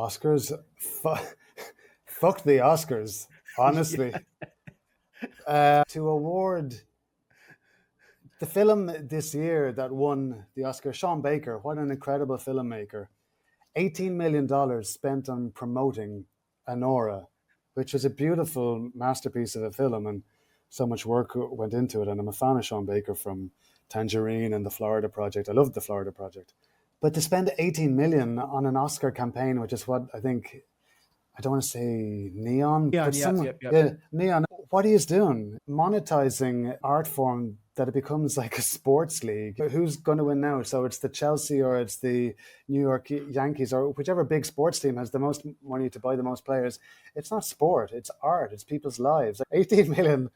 Oscars? Fuck the Oscars, honestly. Yeah. To award the film this year that won the Oscar, Sean Baker, what an incredible filmmaker. $18 million spent on promoting Anora, which was a beautiful masterpiece of a film, and so much work went into it. And I'm a fan of Sean Baker from Tangerine and the Florida Project. I loved the Florida Project. But to spend 18 million on an Oscar campaign, which is what I think, I don't want to say neon, Yeah, but yep, some, yep, yep. yeah, neon. What he is doing, monetizing art form that it becomes like a sports league. Who's going to win now? So it's the Chelsea or it's the New York Yankees or whichever big sports team has the most money to buy the most players. It's not sport, it's art, it's people's lives. $18 million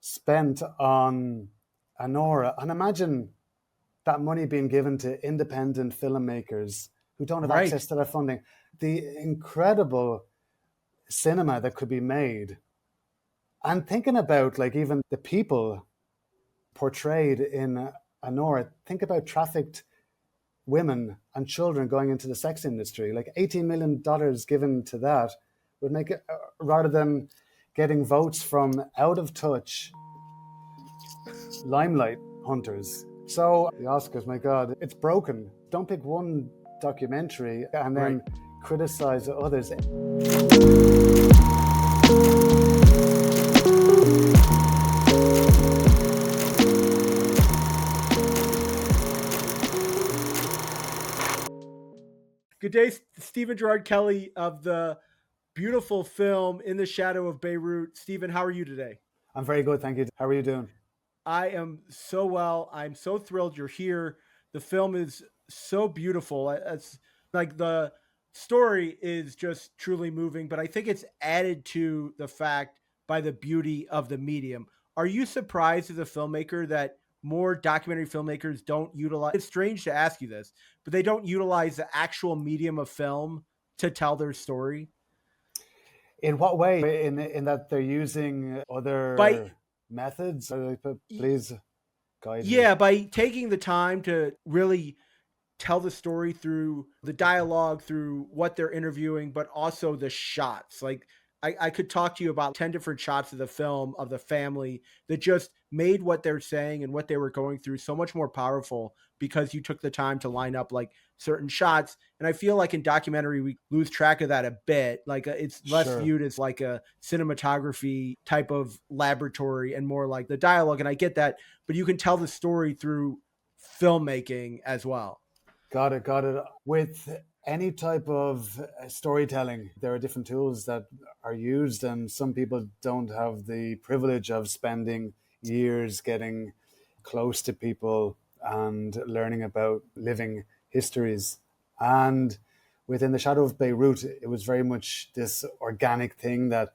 spent on Anora. And imagine that money being given to independent filmmakers who don't have Right. access to that funding. The incredible cinema that could be made. And thinking about like even the people portrayed in Anora, think about trafficked women and children going into the sex industry. Like $18 million given to that would make it, rather than getting votes from out of touch limelight hunters. So the Oscars, my God, it's broken. Don't pick one documentary and Right. then criticize others. Good day, Stephen Gerard Kelly of the beautiful film In the Shadow of Beirut. Stephen, how are you today? I'm very good, thank you. How are you doing? I am so well. I'm so thrilled you're here. The film is so beautiful. It's like the story is just truly moving, but I think it's added to the fact by the beauty of the medium. Are you surprised as a filmmaker that more documentary filmmakers don't utilize? It's strange to ask you this, but they don't utilize the actual medium of film to tell their story. In what way? In that they're using By other methods? Please guide me. Yeah, by taking the time to really tell the story through the dialogue, through what they're interviewing, but also the shots. Like I could talk to you about 10 different shots of the film of the family that just made what they're saying and what they were going through so much more powerful because you took the time to line up like certain shots. And I feel like in documentary, we lose track of that a bit. Like it's less Sure. viewed as like a cinematography type of laboratory and more like the dialogue. And I get that, but you can tell the story through filmmaking as well. Got it, got it. With any type of storytelling, there are different tools that are used, and some people don't have the privilege of spending years getting close to people and learning about living histories. And within the Shadow of Beirut, it was very much this organic thing that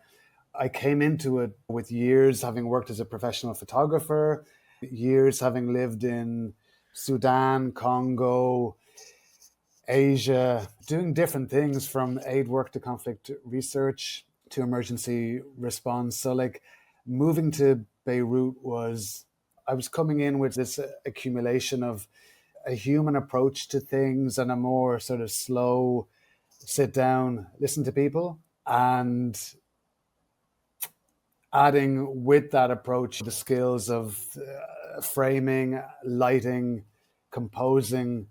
I came into it with years having worked as a professional photographer, years having lived in Sudan, Congo, Asia, doing different things from aid work to conflict research to emergency response. So, like, moving to Beirut was, I was coming in with this accumulation of a human approach to things and a more sort of slow sit down, listen to people, and adding with that approach the skills of framing, lighting, composing,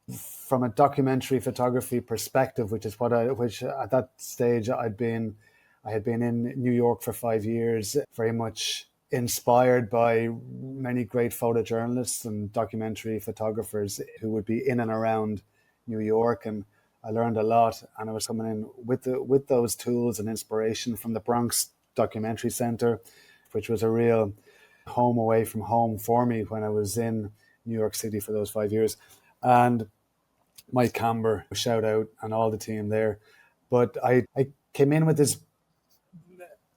from a documentary photography perspective, which at that stage I had been in New York for 5 years, very much inspired by many great photojournalists and documentary photographers who would be in and around New York, and I learned a lot. And I was coming in with those tools and inspiration from the Bronx Documentary Center, which was a real home away from home for me when I was in New York City for those 5 years. And Mike Camber, shout out, and all the team there. But I came in with this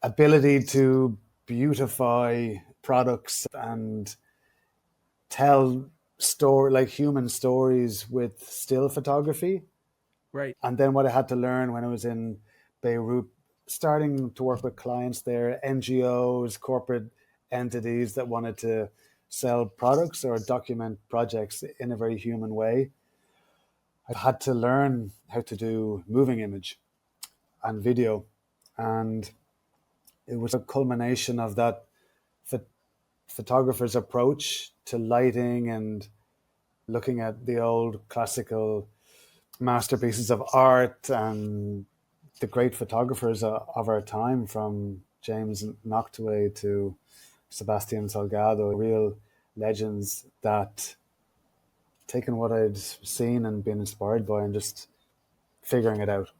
ability to beautify products and tell story like human stories with still photography. Right. And then what I had to learn when I was in Beirut, starting to work with clients there, NGOs, corporate entities that wanted to sell products or document projects in a very human way. I had to learn how to do moving image and video. And it was a culmination of that photographer's approach to lighting and looking at the old classical masterpieces of art and the great photographers of our time, from James Noctaway to Sebastian Salgado, real legends, that taken what I'd seen and been inspired by and just figuring it out.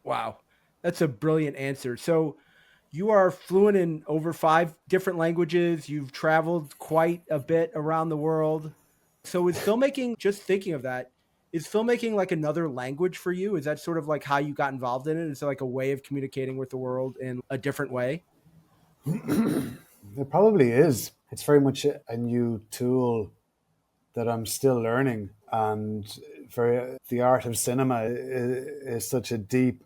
Wow. That's a brilliant answer. So you are fluent in over 5 different languages. You've traveled quite a bit around the world. So is filmmaking, just thinking of that, is filmmaking like another language for you? Is that sort of like how you got involved in it? Is it like a way of communicating with the world in a different way? It probably is. It's very much a new tool that I'm still learning. And the art of cinema is such a deep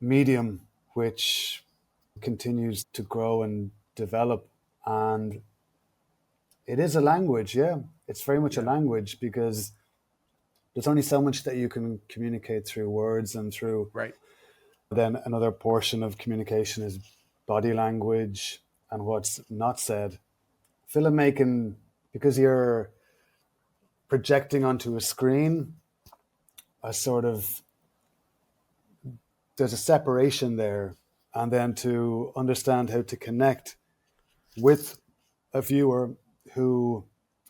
medium which continues to grow and develop. And it is a language, yeah. It's very much a Yeah. language, because there's only so much that you can communicate through words and through. Right. Then another portion of communication is body language and what's not said. Filmmaking, because you're projecting onto a screen, a sort of, there's a separation there. And then to understand how to connect with a viewer who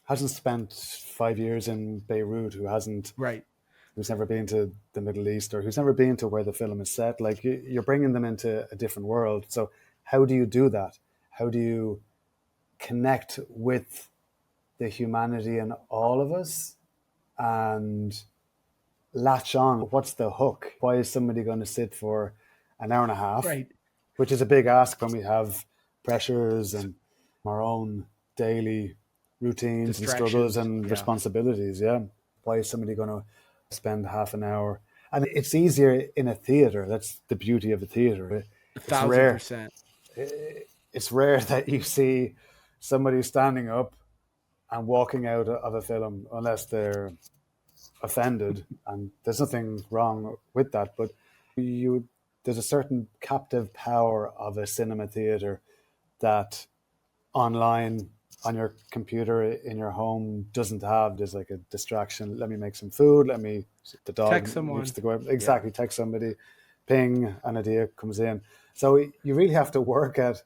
hasn't spent 5 years in Beirut, Right. who's never been to the Middle East, or who's never been to where the film is set. Like, you're bringing them into a different world. So how do you do that? How do you connect with the humanity in all of us and latch on? What's the hook? Why is somebody going to sit for an hour and a half, Right. which is a big ask when we have pressures and our own daily routines and struggles Distractions. and Yeah. responsibilities? Yeah. Why is somebody going to spend half an hour? And it's easier in a theater. That's the beauty of a theater. A It's thousand rare. percent. It's rare that you see somebody standing up and walking out of a film unless they're offended, and there's nothing wrong with that. But you, there's a certain captive power of a cinema theater that online, on your computer in your home, doesn't have. There's like a distraction. Let me make some food. The dog Text needs someone. to go out. Yeah. Exactly. Text somebody, ping, an idea comes in. So you really have to work at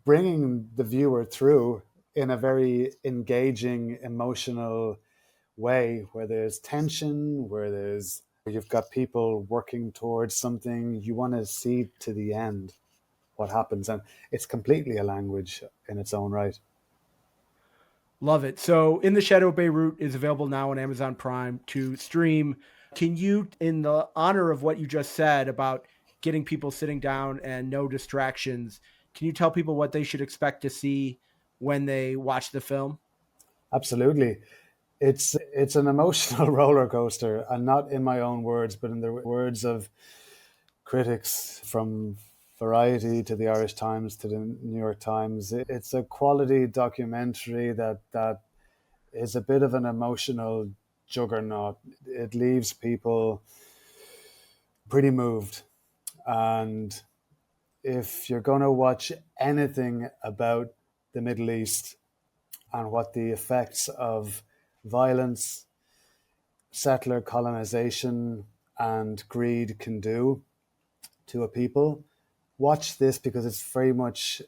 bringing the viewer through in a very engaging, emotional way, where there's tension, where you've got people working towards something. You want to see to the end what happens, and it's completely a language in its own right. Love it. So, In the Shadow of Beirut is available now on Amazon Prime to stream. Can you, in the honor of what you just said about getting people sitting down and no distractions, can you tell people what they should expect to see when they watch the film? Absolutely. It's an emotional roller coaster, and not in my own words, but in the words of critics, from Variety to the Irish Times to the New York Times. It's a quality documentary that is a bit of an emotional juggernaut. It leaves people pretty moved. And if you're going to watch anything about the Middle East and what the effects of violence, settler colonization, and greed can do to a people, watch this, because it's very much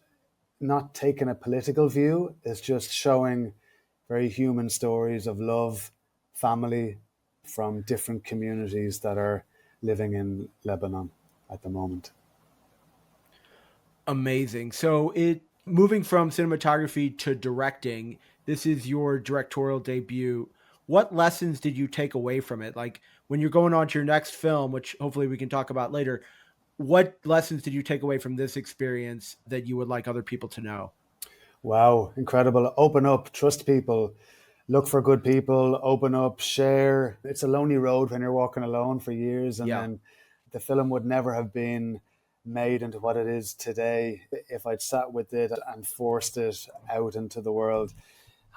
not taking a political view. It's just showing very human stories of love, family, from different communities that are living in Lebanon at the moment. Amazing. So, it moving from cinematography to directing, this is your directorial debut. What lessons did you take away from it? Like when you're going on to your next film, which hopefully we can talk about later, what lessons did you take away from this experience that you would like other people to know? Wow, incredible. Open up, trust people, look for good people, open up, share. It's a lonely road when you're walking alone for years, and Yeah. then the film would never have been made into what it is today if I'd sat with it and forced it out into the world.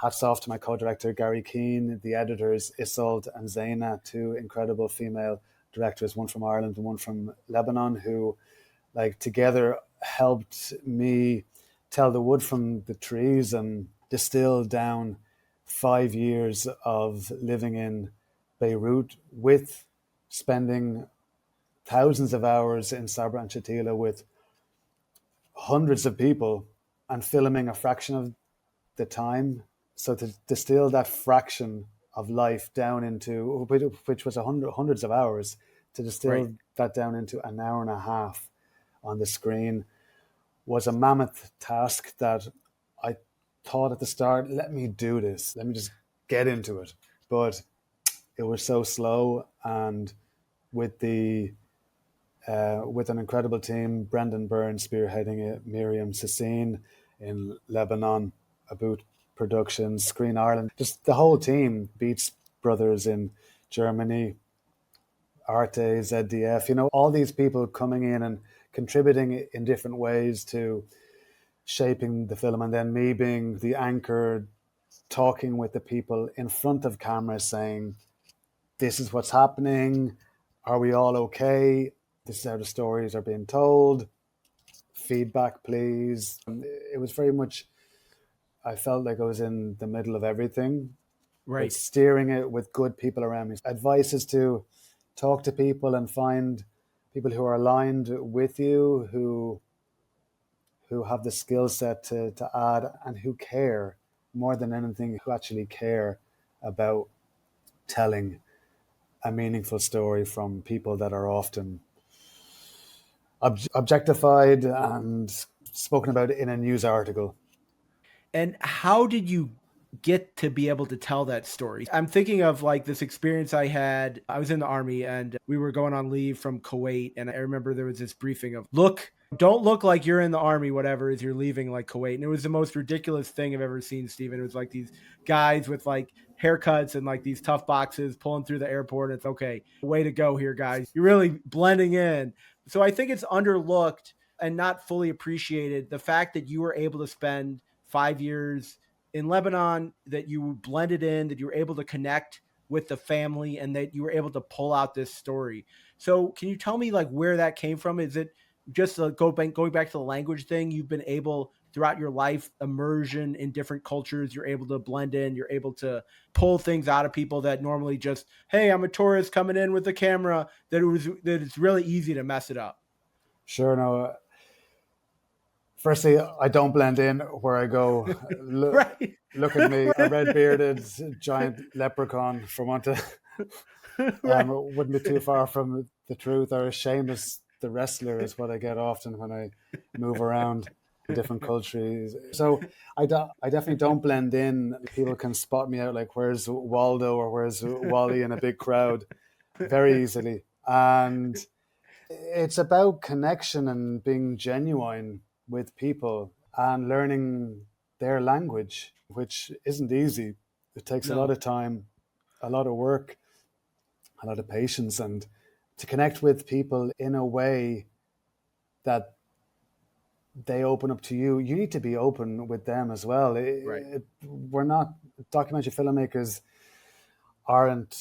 hats off to my co-director Gary Keane, the editors Isolde and Zaina, two incredible female directors, one from Ireland and one from Lebanon, who like together helped me tell the wood from the trees and distill down 5 years of living in Beirut, with spending thousands of hours in Sabra and Shatila with hundreds of people and filming a fraction of the time. So to distill that fraction of life down into, which was hundreds of hours, to distill Right. that down into an hour and a half on the screen was a mammoth task that I thought at the start, let me do this, let me just get into it. But it was so slow, and with with an incredible team, Brendan Byrne spearheading it, Miriam Sassine in Lebanon, Aboot Productions, Screen Ireland, just the whole team, Beats Brothers in Germany, Arte, ZDF, all these people coming in and contributing in different ways to shaping the film, and then me being the anchor, talking with the people in front of camera, saying, this is what's happening. Are we all okay? This is how the stories are being told. Feedback, please. It was very much, I felt like I was in the middle of everything, but Right. steering it with good people around me. Advice is to talk to people and find people who are aligned with you, who have the skill set to add, and who care more than anything, who actually care about telling a meaningful story from people that are often objectified and spoken about in a news article. And how did you get to be able to tell that story? I'm thinking of like this experience I had. I was in the army and we were going on leave from Kuwait. And I remember there was this briefing of, look, don't look like you're in the army, whatever, as you're leaving like Kuwait. And it was the most ridiculous thing I've ever seen, Stephen. It was like these guys with like haircuts and like these tough boxes pulling through the airport. And it's okay. Way to go here, guys. You're really blending in. So I think it's underlooked and not fully appreciated, the fact that you were able to spend 5 years in Lebanon, that you blended in, that you were able to connect with the family, and that you were able to pull out this story. So can you tell me like where that came from? Is it just going back to the language thing? You've been able throughout your life, immersion in different cultures, you're able to blend in, you're able to pull things out of people that normally just, hey, I'm a tourist coming in with a camera, that it's really easy to mess it up. Sure, no. Firstly, I don't blend in where I go. Right. Look at me, a red bearded giant leprechaun, for want of Right. it wouldn't be too far from the truth, or as Seamus the wrestler is what I get often when I move around in different countries. So I definitely don't blend in. People can spot me out like, where's Waldo or where's Wally in a big crowd very easily. And it's about connection and being genuine with people and learning their language, which isn't easy. It takes a lot No. of time, a lot of work, a lot of patience, and to connect with people in a way that they open up to you. You need to be open with them as well. Right. We're not, documentary filmmakers aren't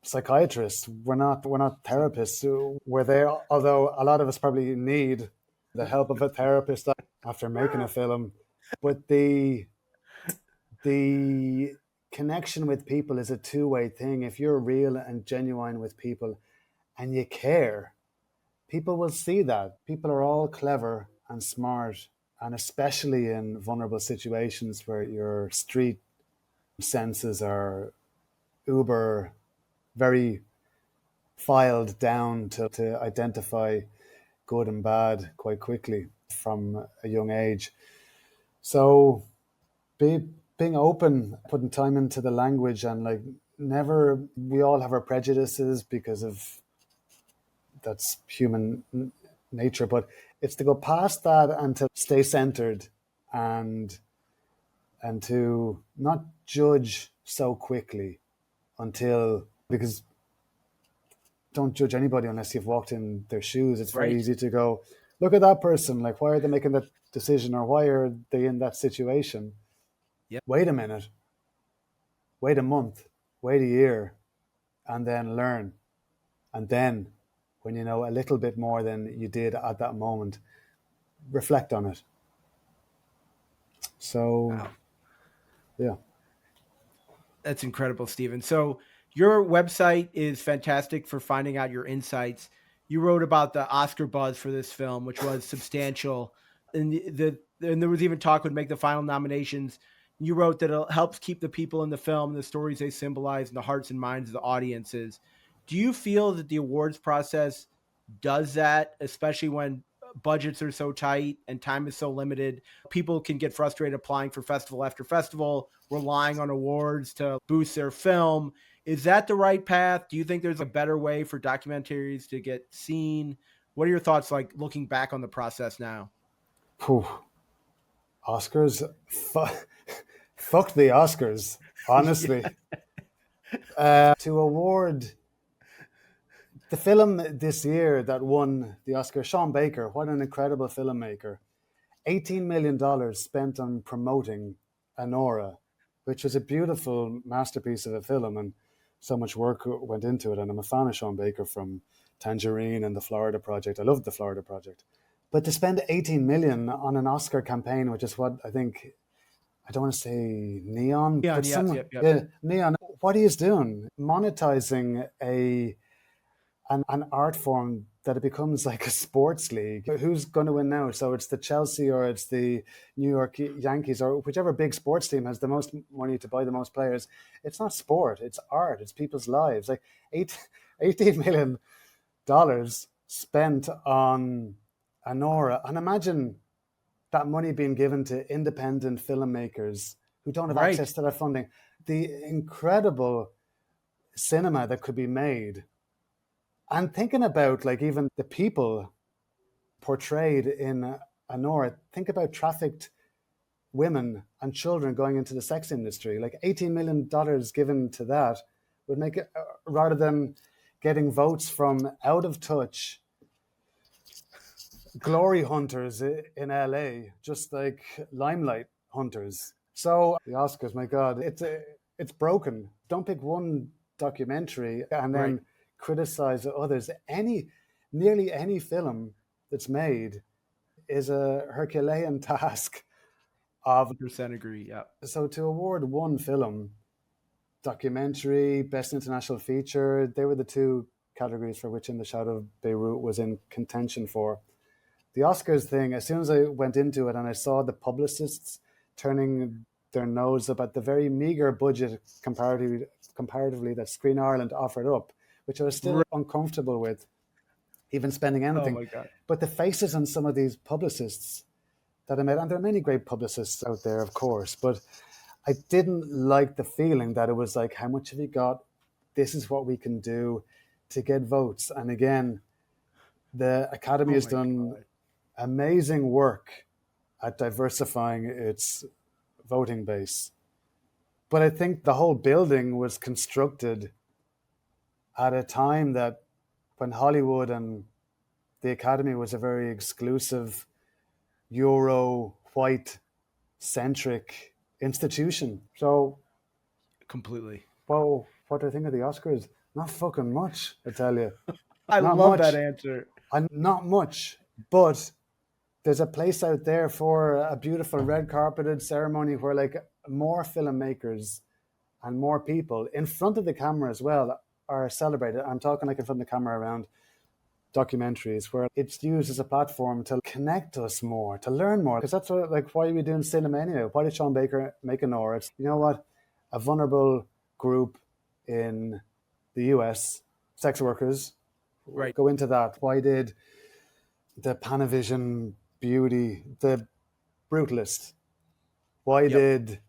psychiatrists. We're not therapists. We're there, although a lot of us probably need the help of a therapist after making a film. But the connection with people is a two-way thing. If you're real and genuine with people and you care, people will see that. People are all clever and smart, and especially in vulnerable situations where your street senses are uber very filed down to identify good and bad quite quickly from a young age. So being open, putting time into the language, and like, never, we all have our prejudices because of that's human nature, but it's to go past that and to stay centered, and to not judge so quickly until, because don't judge anybody unless you've walked in their shoes. It's very Right. easy to go, look at that person, like, why are they making that decision, or why are they in that situation? Wait a minute, wait a month, wait a year, and then learn. And then, when you know a little bit more than you did at that moment, reflect on it. So, Wow. yeah. That's incredible, Stephen. So your website is fantastic for finding out your insights. You wrote about the Oscar buzz for this film, which was substantial, and and there was even talk would make the final nominations. You wrote that it helps keep the people in the film, the stories they symbolize, in the hearts and minds of the audiences. Do you feel that the awards process does that, especially when budgets are so tight and time is so limited? People can get frustrated applying for festival after festival, relying on awards to boost their film. Is that the right path? Do you think there's a better way for documentaries to get seen? What are your thoughts like looking back on the process now? Whew. Oscars, fuck the Oscars, Yeah. honestly. To award the film this year that won the Oscar, Sean Baker, what an incredible filmmaker. $18 million spent on promoting Anora, which was a beautiful masterpiece of a film, and so much work went into it. And I'm a fan of Sean Baker from Tangerine and the Florida Project. I loved the Florida Project. But to spend 18 million on an Oscar campaign, which is what I think, I don't want to say neon, Yeah, but yep, some, yep, yep. yeah, neon, what he is doing, monetizing an art form that it becomes like a sports league. Who's going to win now? So it's the Chelsea or it's the New York Yankees or whichever big sports team has the most money to buy the most players. It's not sport, it's art, it's people's lives. Like $18 million spent on Anora. And imagine that money being given to independent filmmakers who don't have Right. access to that funding. The incredible cinema that could be made, and thinking about like even the people portrayed in Anora, think about trafficked women and children going into the sex industry. Like $18 million given to that would make it, rather than getting votes from out of touch glory hunters in LA, just like limelight hunters. So the Oscars, my God, it's broken. Don't pick one documentary and Right. then criticize others. Nearly any film that's made is a Herculean task of. 100% agree. Yeah. So to award one film, documentary, best international feature, they were the two categories for which In the Shadow of Beirut was in contention for. The Oscars thing, as soon as I went into it and I saw the publicists turning their nose up at the very meager budget comparatively that Screen Ireland offered up, which I was still uncomfortable with, even spending Oh anything. my God. But the faces on some of these publicists that I met, and there are many great publicists out there, of course, but I didn't like the feeling that it was like, how much have you got? This is what we can do to get votes. And again, the Academy Oh has my done God. amazing work at diversifying its voting base. But I think the whole building was constructed at a time that when Hollywood and the Academy was a very exclusive, Euro, white centric institution. So, Completely. well, what do I think of the Oscars? Not fucking much, I tell you. I Not love that much. answer. And not much. But there's a place out there for a beautiful red carpeted ceremony where like more filmmakers and more people in front of the camera as well are celebrated. I'm talking like in front of the camera around documentaries where it's used as a platform to connect us more, to learn more. Because that's what, like, why are we doing cinema anyway? Why did Sean Baker make an Nora? It's, you know what? A vulnerable group in the US, sex workers, Right. go into that. Why did the Panavision Beauty, the Brutalist, why Yep. did,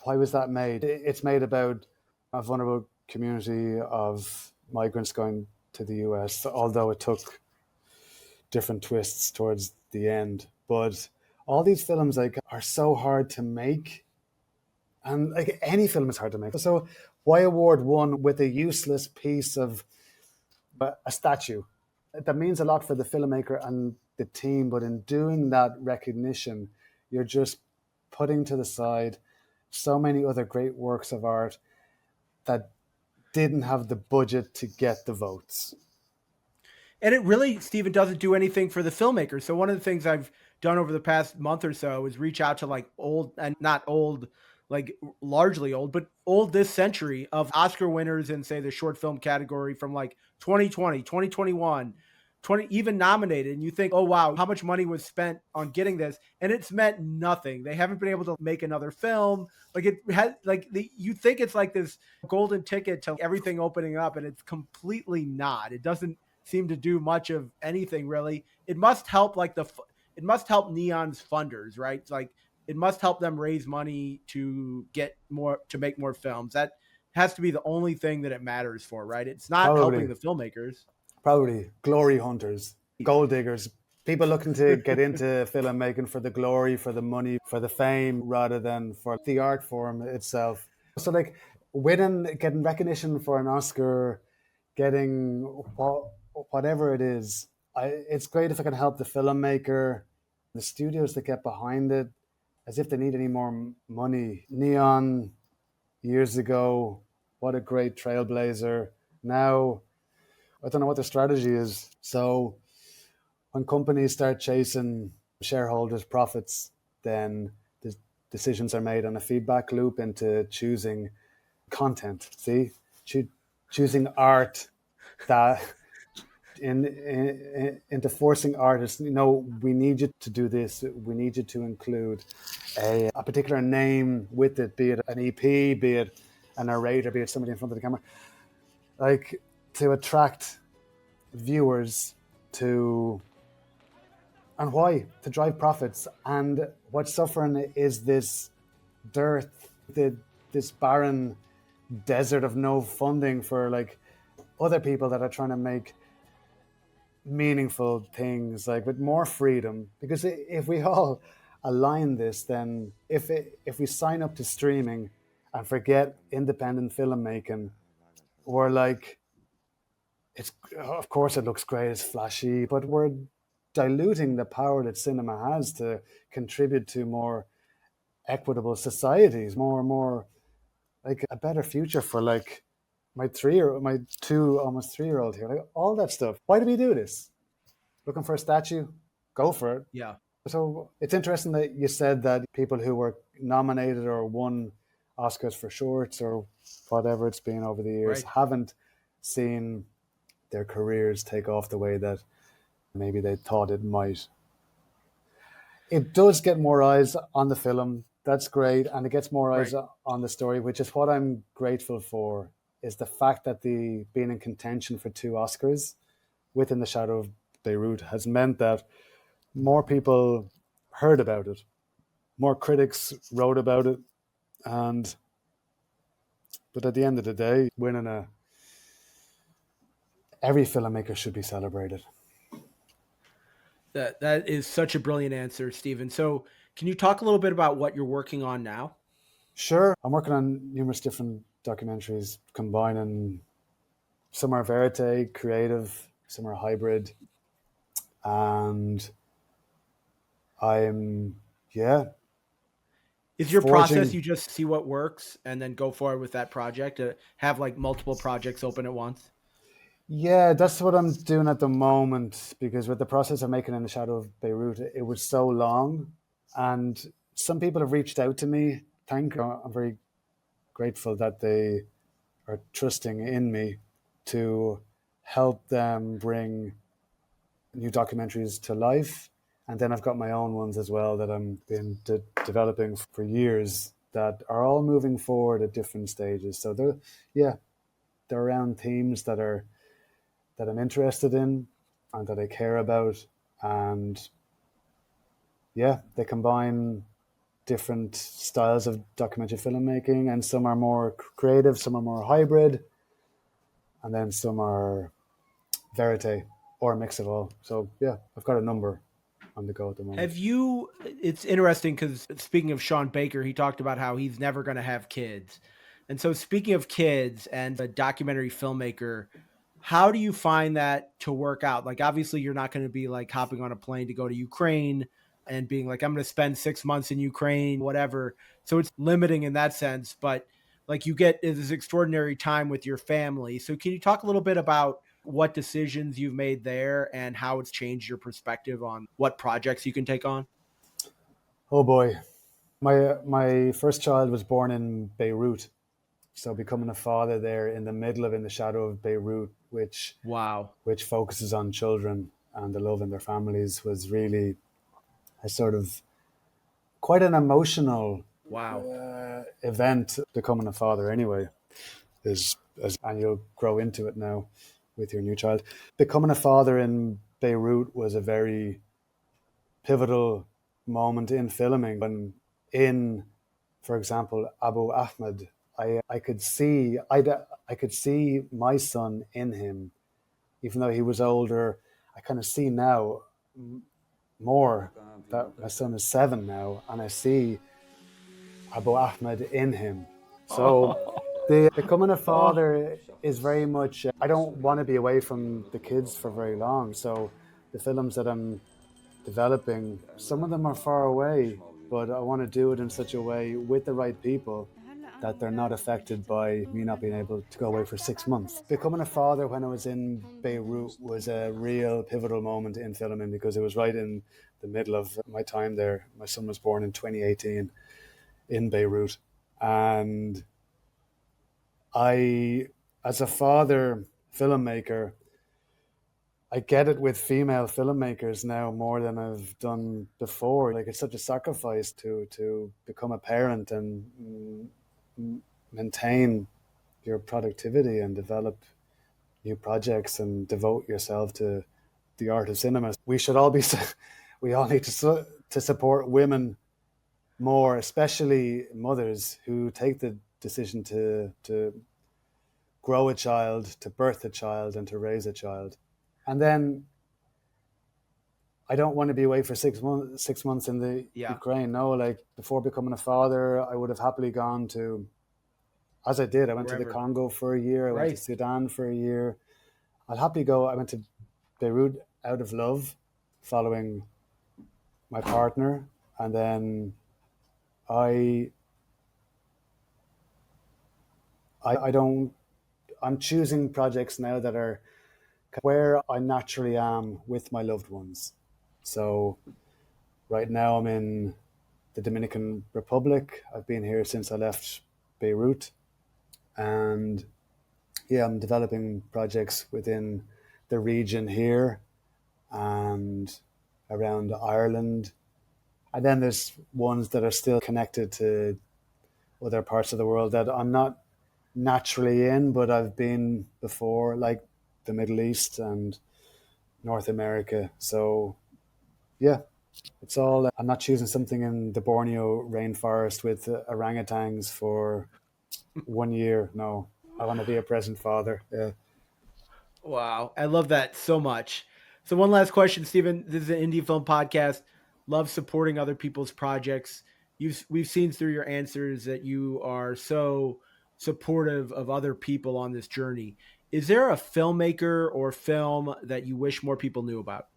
why was that made? It's made about a vulnerable community of migrants going to the US, although it took different twists towards the end. But all these films like are so hard to make, and like any film is hard to make. So why award one with a useless piece of a statue? That means a lot for the filmmaker and the team, but in doing that recognition, you're just putting to the side so many other great works of art that didn't have the budget to get the votes. And it really, Stephen, doesn't do anything for the filmmaker. So one of the things I've done over the past month or so is reach out to like old, and not old, like largely old, but old this century of Oscar winners in, say, the short film category from like 2020, 2021, 20, even nominated. And you think, oh, wow, how much money was spent on getting this? And it's meant nothing. They haven't been able to make another film. Like it had, like you think it's like this golden ticket to everything opening up, and it's completely not. It doesn't seem to do much of anything really. It must help like it must help Neon's funders, right? Like it must help them raise money to get more, to make more films. That has to be the only thing that it matters for, right? It's not helping Probably, the filmmakers. probably glory hunters, gold diggers, people looking to get into filmmaking for the glory, for the money, for the fame, rather than for the art form itself. So, like, winning, getting recognition for an Oscar, getting whatever it is, it's great if I can help the filmmaker, the studios that get behind it, as if they need any more money. Neon, years ago, what a great trailblazer. Now, I don't know what their strategy is. So when companies start chasing shareholders' profits, then the decisions are made on a feedback loop into choosing content. See, choosing art that into forcing artists. We need you to do this. We need you to include a particular name with it, be it an EP, be it a narrator, be it somebody in front of the camera, like to attract viewers to, and why? To drive profits. And what's suffering is this dearth, this barren desert of no funding for like other people that are trying to make meaningful things, like with more freedom. Because if we all align this, then if we sign up to streaming and forget independent filmmaking, we're like, it's, of course it looks great, it's flashy, but we're diluting the power that cinema has to contribute to more equitable societies, more like a better future for like my two almost 3 year old here, like all that stuff. Why do we do this? Looking for a statue? Go for it. Yeah. So it's interesting that you said that people who were nominated or won Oscars for shorts or whatever it's been over the years Right. haven't seen their careers take off the way that maybe they thought it might. It does get more eyes on the film. That's great. And it gets more eyes Right. on the story, which is what I'm grateful for, is the fact that the being in contention for 2 Oscars within the Shadow of Beirut has meant that more people heard about it, more critics wrote about it, and but at the end of the day, every filmmaker should be celebrated. That is such a brilliant answer, Stephen. So can you talk a little bit about what you're working on now? Sure, I'm working on numerous different documentaries combining, some are verite, creative, some are hybrid, and I'm Is your process forging. you just see what works and then go forward with that project, to have like multiple projects open at once? Yeah, that's what I'm doing at the moment, because with the process of making In the Shadow of Beirut, it was so long, and some people have reached out to me. I'm very grateful that they are trusting in me to help them bring new documentaries to life. And then I've got my own ones as well that I'm been developing for years that are all moving forward at different stages. So they're around themes that I'm interested in and that I care about. And yeah, they combine different styles of documentary filmmaking, and some are more creative, some are more hybrid, and then some are verite or a mix of all. So yeah, I've got a number on the go at the moment. Have you, it's interesting because speaking of Sean Baker, he talked about how he's never going to have kids. And so speaking of kids and a documentary filmmaker, how do you find that to work out? Like obviously you're not going to be like hopping on a plane to go to Ukraine and being like, I'm going to spend 6 months in Ukraine, whatever. So it's limiting in that sense, but like you get this extraordinary time with your family. So can you talk a little bit about what decisions you've made there and how it's changed your perspective on what projects you can take on? Oh boy, my first child was born in Beirut, so becoming a father there in the middle of in the shadow of Beirut, Wow. which focuses on children and the love in their families, was really a sort of quite an emotional Wow. event. Becoming a father anyway is and you'll grow into it now with your new child. Becoming a father in Beirut was a very pivotal moment in filming. When in, for example, Abu Ahmed, I could see I could see my son in him, even though he was older. I kind of see now more that my son is 7 now, and I see Abu Ahmed in him. So the becoming a Oh, father is very much. I don't want to be away from the kids for very long. So the films that I'm developing, some of them are far away, but I want to do it in such a way with the right people that they're not affected by me not being able to go away for 6 months. Becoming a father when I was in Beirut was a real pivotal moment in filming because it was right in the middle of my time there. My son was born in 2018 in Beirut. And I, as a father filmmaker, I get it with female filmmakers now more than I've done before. Like it's such a sacrifice to become a parent and maintain your productivity and develop new projects and devote yourself to the art of cinema. We should all be we all need to support women more, especially mothers who take the decision to grow a child, to birth a child, and to raise a child. And then I don't want to be away for 6 months. 6 months in the yeah. Ukraine. No, like before becoming a father, I would have happily gone to, as I did. I went to the Wherever. Congo for a year. I went to Right. Sudan for a year. I'll happily go. I went to Beirut out of love, following my partner, and then I I don't. I'm choosing projects now that are where I naturally am with my loved ones. So right now I'm in the Dominican Republic. I've been here since I left Beirut, and yeah, I'm developing projects within the region here and around Ireland. And then there's ones that are still connected to other parts of the world that I'm not naturally in, but I've been before, like the Middle East and North America. So yeah, it's all. I'm not choosing something in the Borneo rainforest with orangutans for 1 year. No, I want to be a present father. Yeah. Wow. I love that so much. So one last question, Stephen. This is an indie film podcast. Love supporting other people's projects. We've seen through your answers that you are so supportive of other people on this journey. Is there a filmmaker or film that you wish more people knew about?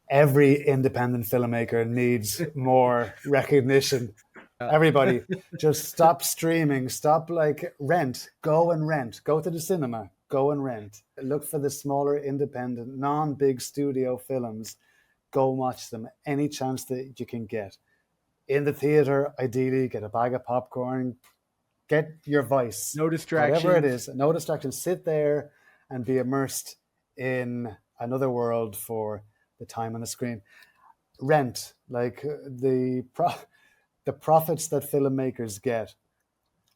Every independent filmmaker needs more recognition. Everybody, just stop streaming. Stop like rent. Go and rent. Go to the cinema. Go and rent. Look for the smaller, independent, non-big studio films. Go watch them any chance that you can get. In the theater, ideally, get a bag of popcorn. Get your voice, No whatever it distractions. is. No distractions. Sit there and be immersed in another world for the time on the screen. Rent, like the profits that filmmakers get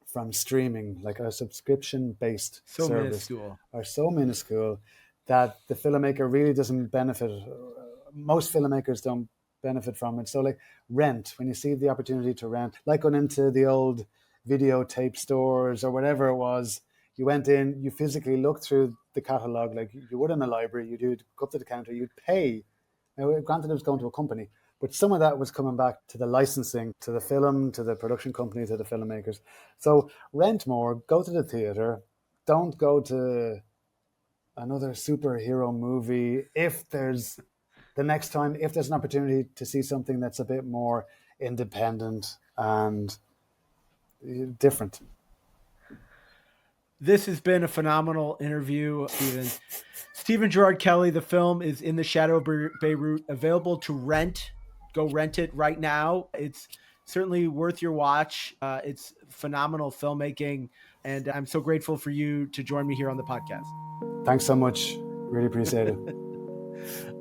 from streaming, like a subscription based So service, minuscule. are so minuscule that the filmmaker really doesn't benefit. Most filmmakers don't benefit from it. So, like rent, when you see the opportunity to rent, like going into the old videotape stores or whatever it was, you went in, you physically looked through the catalog like you would in a library. You'd go up to the counter, you'd pay. Now, granted, it was going to a company, but some of that was coming back to the licensing, to the film, to the production company, to the filmmakers. So rent more, go to the theater, don't go to another superhero movie if there's the next time, if there's an opportunity to see something that's a bit more independent and different. This has been a phenomenal interview, Stephen. Stephen Gerard Kelly, the film is In the Shadow of Beirut, available to rent. Go rent it right now. It's certainly worth your watch. It's phenomenal filmmaking, and I'm so grateful for you to join me here on the podcast. Thanks so much. Really appreciate it.